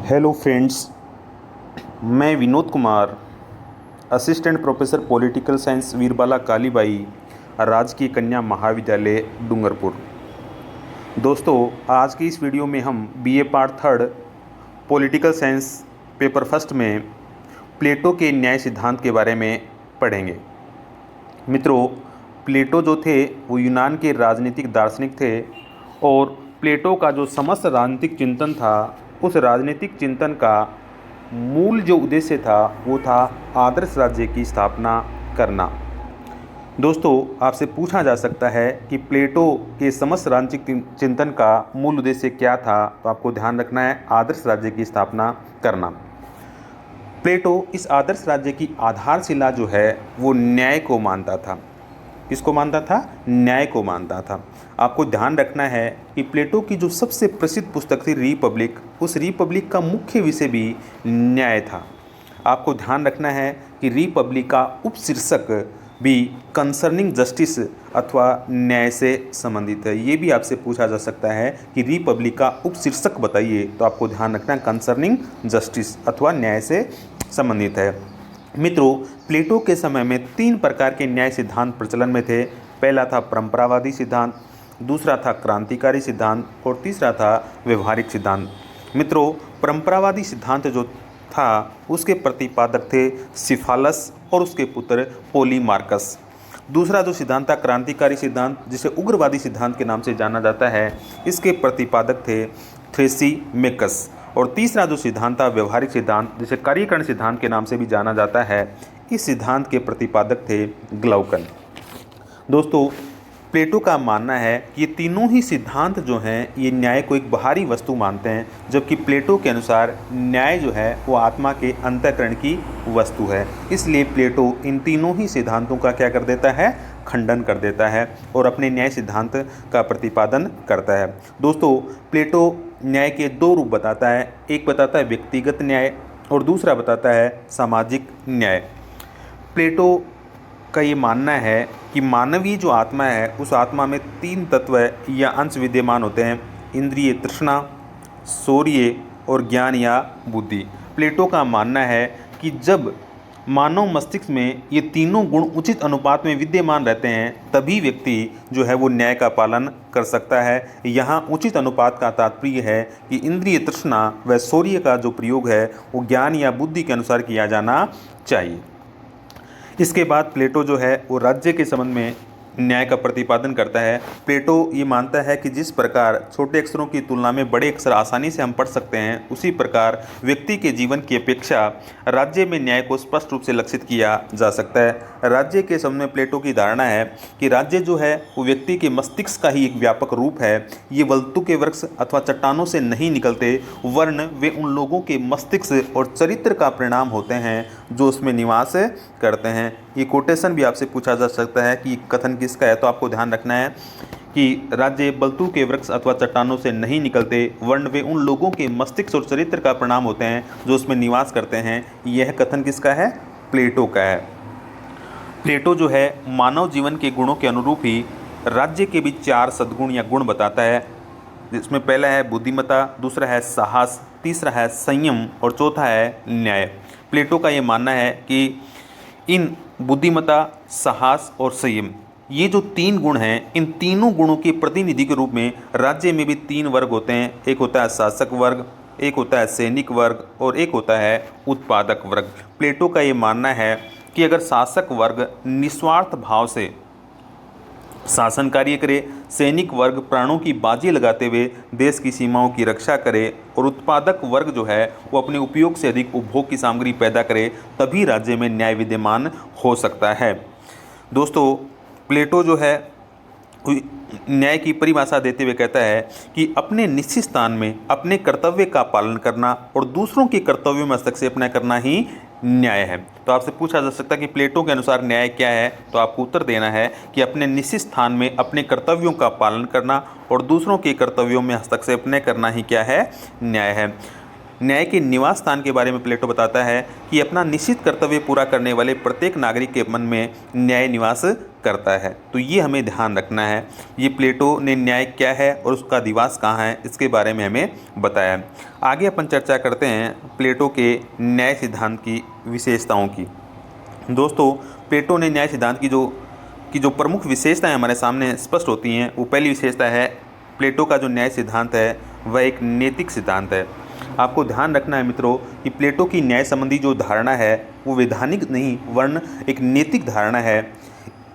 Hello friends, मैं Vinod Kumar, assistant professor political science Veerbala Kalibai, राजकीय कन्या महाविद्यालय डूंगरपुर। दोस्तों, आज की इस वीडियो में हम BA part third political science paper first में प्लेटो के न्याय सिद्धांत के बारे में पढ़ेंगे। मित्रों, प्लेटो जो थे वो यूनान के राजनीतिक दार्शनिक थे और प्लेटो का जो समस्त राजनीतिक चिंतन था, उस राजनीतिक चिंतन का मूल जो उद्देश्य था वो था आदर्श राज्य की स्थापना करना। दोस्तों, आपसे पूछा जा सकता है कि प्लेटो के समस्त राजनीतिक चिंतन का मूल उद्देश्य क्या था, तो आपको ध्यान रखना है आदर्श राज्य की स्थापना करना। प्लेटो इस आदर्श राज्य की आधारशिला जो है वो न्याय को मानता था। किसको मानता था? न्याय को मानता था। आपको ध्यान रखना है कि प्लेटो की जो सबसे प्रसिद्ध पुस्तक थी रिपब्लिक, उस रिपब्लिक का मुख्य विषय भी न्याय था। आपको ध्यान रखना है कि रिपब्लिक का उपशीर्षक भी कंसर्निंग जस्टिस अथवा न्याय से संबंधित है। ये भी आपसे पूछा जा सकता है कि रिपब्लिक का उपशीर्षक बताइए, तो आपको ध्यान रखना कंसर्निंग जस्टिस अथवा न्याय से संबंधित है। मित्रों, प्लेटो के समय में 3 प्रकार के न्याय सिद्धांत प्रचलन में थे। पहला था परंपरावादी सिद्धांत, दूसरा था क्रांतिकारी सिद्धांत और तीसरा था व्यवहारिक सिद्धांत। मित्रों, परंपरावादी सिद्धांत जो था उसके प्रतिपादक थे सिफालस और उसके पुत्र पोलीमार्कस। दूसरा जो सिद्धांत था क्रांतिकारी सिद्धांत, जिसे उग्रवादी सिद्धांत के नाम से जाना जाता है, इसके प्रतिपादक थे थ्रेसीमेकस। और तीसरा जो सिद्धांत था व्यवहारिक सिद्धांत, जिसे कार्यकरण सिद्धांत के नाम से भी जाना जाता है, इस सिद्धांत के प्रतिपादक थे ग्लाउकन। दोस्तों, प्लेटो का मानना है कि ये तीनों ही सिद्धांत जो हैं ये न्याय को एक बाहरी वस्तु मानते हैं, जबकि प्लेटो के अनुसार न्याय जो है वो आत्मा के अंतःकरण की वस्तु है। इसलिए प्लेटो इन तीनों ही सिद्धांतों का क्या कर देता है? खंडन कर देता है और अपने न्याय सिद्धांत का प्रतिपादन करता है। दोस्तों, प्लेटो न्याय के 2 रूप बताता है। एक बताता है व्यक्तिगत न्याय और दूसरा बताता है सामाजिक न्याय। प्लेटो का ये मानना है कि मानवीय जो आत्मा है उस आत्मा में 3 तत्व या अंश विद्यमान होते हैं: इंद्रिय तृष्णा, शौर्य और ज्ञान या बुद्धि। प्लेटो का मानना है कि जब मानव मस्तिष्क में ये तीनों गुण उचित अनुपात में विद्यमान रहते हैं, तभी व्यक्ति जो है वो न्याय का पालन कर सकता है। यहाँ उचित अनुपात का तात्पर्य है कि इंद्रिय तृष्णा व शौर्य का जो प्रयोग है वो ज्ञान या बुद्धि के अनुसार किया जाना चाहिए। इसके बाद प्लेटो जो है वो राज्य के संबंध में न्याय का प्रतिपादन करता है। प्लेटो ये मानता है कि जिस प्रकार छोटे अक्षरों की तुलना में बड़े अक्षर आसानी से हम पढ़ सकते हैं, उसी प्रकार व्यक्ति के जीवन की अपेक्षा राज्य में न्याय को स्पष्ट रूप से लक्षित किया जा सकता है। राज्य के संबंध में प्लेटो की धारणा है कि राज्य जो है वो व्यक्ति के मस्तिष्क का ही एक व्यापक रूप है। ये वस्तु के वृक्ष अथवा चट्टानों से नहीं निकलते, वर्ण वे उन लोगों के मस्तिष्क और चरित्र का परिणाम होते हैं जो उसमें निवास करते हैं। ये कोटेशन भी आपसे पूछा जा सकता है कि कथन किसका है, तो आपको ध्यान रखना है कि राज्य बल्तु के वृक्ष अथवा चट्टानों से नहीं निकलते, वर्ण वे उन लोगों के मस्तिष्क और चरित्र का परिणाम होते हैं जो उसमें निवास करते हैं। यह कथन किसका है? प्लेटो का है। प्लेटो जो है मानव जीवन के गुणों के अनुरूप ही राज्य के भी 4 सद्गुण या गुण बताता है, जिसमें पहला है बुद्धिमत्ता, दूसरा है साहस, तीसरा है संयम और चौथा है न्याय। प्लेटो का ये मानना है कि इन बुद्धिमत्ता, साहस और संयम, ये जो 3 गुण हैं, इन तीनों गुणों के प्रतिनिधि के रूप में राज्य में भी 3 वर्ग होते हैं। एक होता है शासक वर्ग, एक होता है सैनिक वर्ग और एक होता है उत्पादक वर्ग। प्लेटो का ये मानना है कि अगर शासक वर्ग निस्वार्थ भाव से शासन कार्य करे, सैनिक वर्ग प्राणों की बाजी लगाते हुए देश की सीमाओं की रक्षा करे और उत्पादक वर्ग जो है वो अपने उपयोग से अधिक उपभोग की सामग्री पैदा करे, तभी राज्य में न्याय विद्यमान हो सकता है। दोस्तों, प्लेटो जो है न्याय की परिभाषा देते हुए कहता है कि अपने निश्चित स्थान में अपने कर्तव्य का पालन करना और दूसरों के कर्तव्यों में हस्तक्षेप न करना ही न्याय है। तो आपसे पूछा जा सकता है कि प्लेटो के अनुसार न्याय क्या है, तो आपको उत्तर देना है कि अपने निश्चित स्थान में अपने कर्तव्यों का पालन करना और दूसरों के कर्तव्यों में हस्तक्षेप न करना ही क्या है? न्याय है। न्याय के निवास स्थान के बारे में प्लेटो बताता है कि अपना निश्चित कर्तव्य पूरा करने वाले प्रत्येक नागरिक के मन में न्याय निवास करता है। तो ये हमें ध्यान रखना है। ये प्लेटो ने न्याय क्या है और उसका निवास कहाँ है, इसके बारे में हमें बताया। आगे अपन चर्चा करते हैं प्लेटो के न्याय सिद्धांत की विशेषताओं की। दोस्तों, प्लेटो ने न्याय सिद्धांत की जो प्रमुख विशेषताएं हमारे सामने स्पष्ट होती हैं, वो पहली विशेषता है प्लेटो का जो न्याय सिद्धांत है वह एक नैतिक सिद्धांत है। आपको ध्यान रखना है मित्रों कि प्लेटो की न्याय संबंधी जो धारणा है वो वैधानिक नहीं वरन एक नैतिक धारणा है।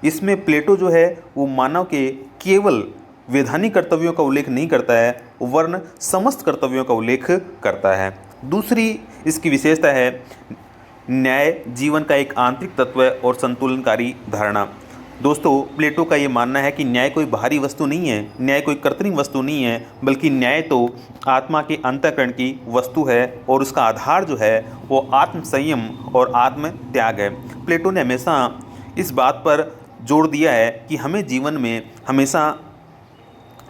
इसमें प्लेटो जो है वो मानव के केवल वैधानिक कर्तव्यों का उल्लेख नहीं करता है वरन समस्त कर्तव्यों का उल्लेख करता है। दूसरी इसकी विशेषता है न्याय जीवन का एक आंतरिक तत्व और संतुलनकारी धारणा। दोस्तों, प्लेटो का ये मानना है कि न्याय कोई बाहरी वस्तु नहीं है, न्याय कोई कृत्रिम वस्तु नहीं है, बल्कि न्याय तो आत्मा के अंतःकरण की वस्तु है और उसका आधार जो है वो आत्म संयम और आत्म त्याग है। प्लेटो ने हमेशा इस बात पर जोर दिया है कि हमें जीवन में हमेशा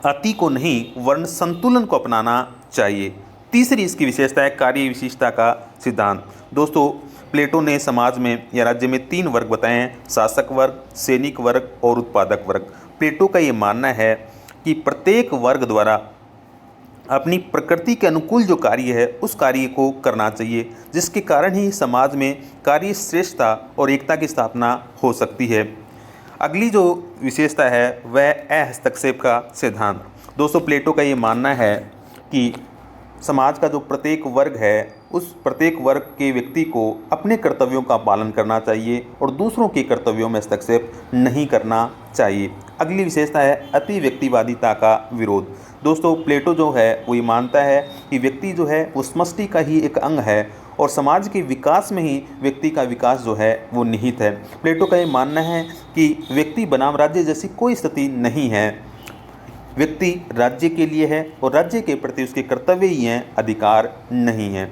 अति को नहीं वरन संतुलन को अपनाना चाहिए। तीसरी इसकी विशेषता है कार्य विशिष्टता का सिद्धांत। दोस्तों, प्लेटो ने समाज में या राज्य में 3 वर्ग बताए हैं, शासक वर्ग, सैनिक वर्ग और उत्पादक वर्ग। प्लेटो का ये मानना है कि प्रत्येक वर्ग द्वारा अपनी प्रकृति के अनुकूल जो कार्य है उस कार्य को करना चाहिए, जिसके कारण ही समाज में कार्य श्रेष्ठता और एकता की स्थापना हो सकती है। अगली जो विशेषता है वह हस्तक्षेप का सिद्धांत। दोस्तों, प्लेटो का ये मानना है कि समाज का जो प्रत्येक वर्ग है उस प्रत्येक वर्ग के व्यक्ति को अपने कर्तव्यों का पालन करना चाहिए और दूसरों के कर्तव्यों में हस्तक्षेप नहीं करना चाहिए। अगली विशेषता है अति व्यक्तिवादिता का विरोध। दोस्तों, प्लेटो जो है वो ये मानता है कि व्यक्ति जो है वो समष्टि का ही एक अंग है और समाज के विकास में ही व्यक्ति का विकास जो है वो निहित है। प्लेटो का ये मानना है कि व्यक्ति बनाम राज्य जैसी कोई स्थिति नहीं है, व्यक्ति राज्य के लिए है और राज्य के प्रति उसके कर्तव्य ही हैं, अधिकार नहीं हैं।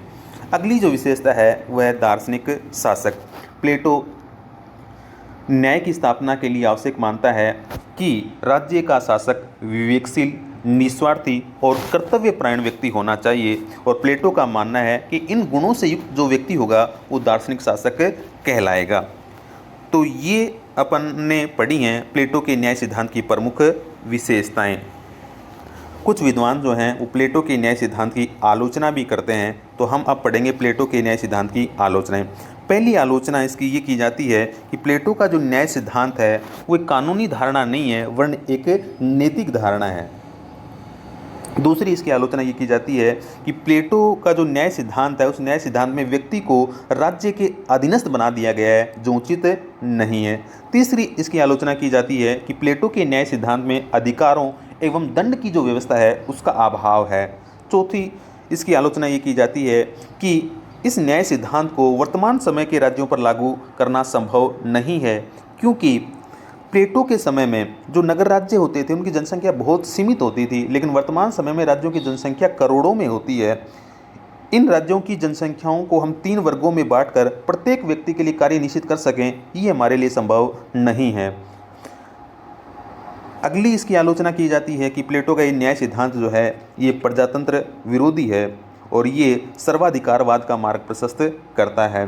अगली जो विशेषता है वह दार्शनिक शासक। प्लेटो न्याय की स्थापना के लिए आवश्यक मानता है कि राज्य का शासक विवेकशील, निस्वार्थी और कर्तव्यपरायण व्यक्ति होना चाहिए और प्लेटो का मानना है कि इन गुणों से युक्त जो व्यक्ति होगा वो दार्शनिक शासक कहलाएगा। तो ये अपन ने पढ़ी हैं प्लेटो के न्याय सिद्धांत की प्रमुख विशेषताएं। कुछ विद्वान जो हैं वो प्लेटो के न्याय सिद्धांत की आलोचना भी करते हैं, तो हम अब पढ़ेंगे प्लेटो के न्याय सिद्धांत की आलोचनाएं। पहली आलोचना इसकी ये की जाती है कि प्लेटो का जो न्याय सिद्धांत है वो एक कानूनी धारणा नहीं है वरन एक नैतिक धारणा है। दूसरी इसकी आलोचना ये की जाती है कि प्लेटो का जो न्याय सिद्धांत है उस न्याय सिद्धांत में व्यक्ति को राज्य के अधीनस्थ बना दिया गया है जो उचित नहीं है। तीसरी इसकी आलोचना की जाती है कि प्लेटो के न्याय सिद्धांत में अधिकारों एवं दंड की जो व्यवस्था है उसका अभाव है। चौथी इसकी आलोचना ये की जाती है कि इस न्याय सिद्धांत को वर्तमान समय के राज्यों पर लागू करना संभव नहीं है, क्योंकि प्लेटो के समय में जो नगर राज्य होते थे उनकी जनसंख्या बहुत सीमित होती थी, लेकिन वर्तमान समय में राज्यों की जनसंख्या करोड़ों में होती है। इन राज्यों की जनसंख्याओं को हम 3 वर्गों में बांटकर प्रत्येक व्यक्ति के लिए कार्य निश्चित कर सकें, ये हमारे लिए संभव नहीं है। अगली इसकी आलोचना की जाती है कि प्लेटो का ये न्याय सिद्धांत जो है ये प्रजातंत्र विरोधी है और ये सर्वाधिकारवाद का मार्ग प्रशस्त करता है।